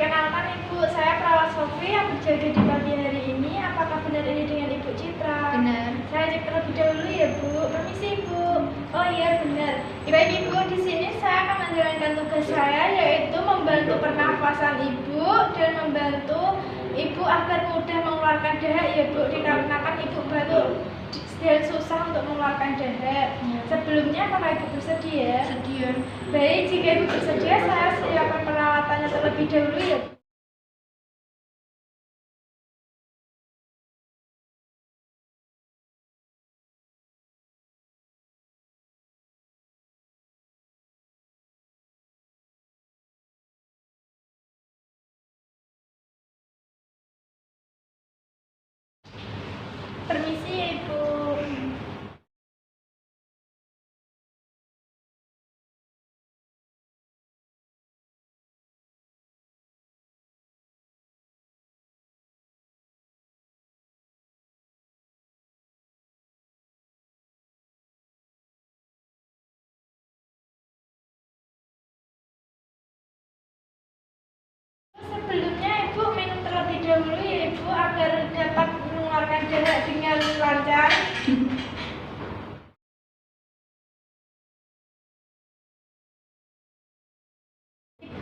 Perkenalkan Ibu, saya perawat Sofi yang berjaga di pagi hari ini. Apakah benar ini dengan Ibu Citra? Benar. Saya cek terlebih dahulu ya Bu. Permisi Ibu. Oh iya benar. Baik Ibu, di sini saya akan menjalankan tugas saya yaitu membantu pernafasan Ibu dan membantu Ibu agar mudah mengeluarkan dahak ya Bu. Dikarenakan Ibu batuk dan susah untuk mengeluarkan dahak. Sebelumnya apakah Ibu bersedia? Sedia. Baik, jika Ibu bersedia saya siapkan perawatannya terlebih dahulu ya Bu. Permisi ya Ibu. Sebelumnya Ibu minum terlebih dahulu ya Ibu agar dapat mengeluarkan dahak dengan lancar.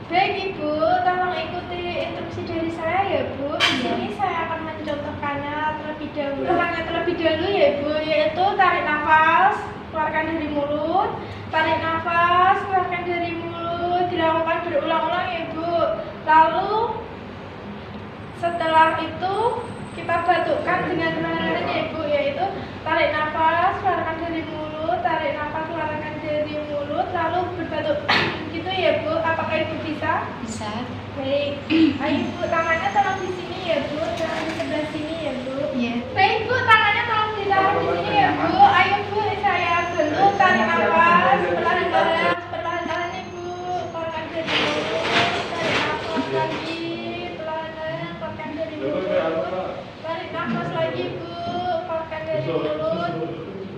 Baik Ibu, tolong ikuti instruksi dari saya ya Bu. Di sini saya akan mencontohkannya terlebih dahulu. Terlebih dahulu ya Ibu, yaitu tarik nafas, keluarkan dari mulut, tarik nafas, keluarkan dari mulut, dilakukan berulang-ulang ya Ibu. Lalu setelah itu kita batukkan dengan perlahan ya Ibu, yaitu tarik nafas, keluarkan dari mulut, tarik nafas, keluarkan dari mulut, lalu berbatuk. Gitu ya Bu, apakah Ibu bisa? Bisa. Baik, ayo Bu, tangannya tolong di sini ya Bu, jangan di sebelah sini ya Bu. Iya. Baik Bu, tangannya tolong ditaruh di sini ya Bu. Ayo Bu, saya bantu tarik nafas, perlahan-lahan, perlahan-lahan Ibu, keluarkan dari mulut, tarik nafas lagi, perlahan-lahan, keluarkan dari mulut, tarik nafas lagi Bu, keluarkan dari mulut.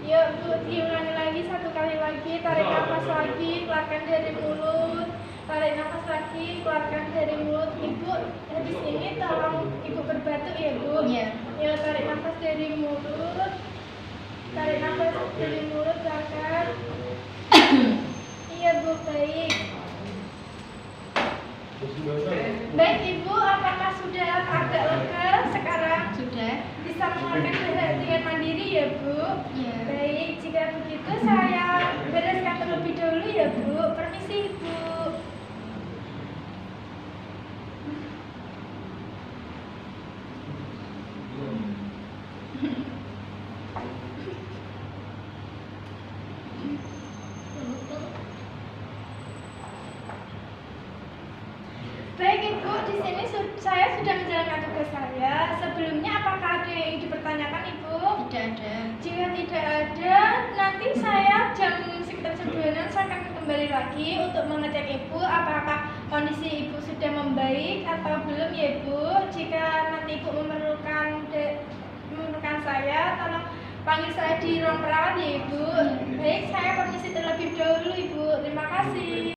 Yuk Bu, diulangi lagi satu kali lagi, tarik nafas lagi, keluarkan dari mulut, tarik nafas lagi, keluarkan dari mulut. Ibu, habis ini tolong Ibu berbatuk ya Bu. Iya. Yuk tarik nafas dari mulut, tarik nafas dari mulut, keluarkan. Iya Bu, baik. Baik Ibu, apakah sudah agak lega sekarang? Sudah. Bisa mengeluarkan dahak dengan mandiri ya Bu? Iya. Baik, jika begitu saya bereskan terlebih dahulu ya Bu. Permisi Ibu. Baik Ibu, di sini saya sudah menjalankan tugas saya. Sebelumnya apakah ada yang dipertanyakan Ibu? Tidak ada. Jika tidak ada, nanti saya jam sekitar 9-an saya akan kembali lagi untuk mengecek Ibu apakah kondisi Ibu sudah membaik atau belum ya Ibu. Jika nanti Ibu memerlukan saya, tolong panggil saya di ruang perawat ya Ibu. Baik, saya permisi terlebih dahulu Ibu. Terima kasih.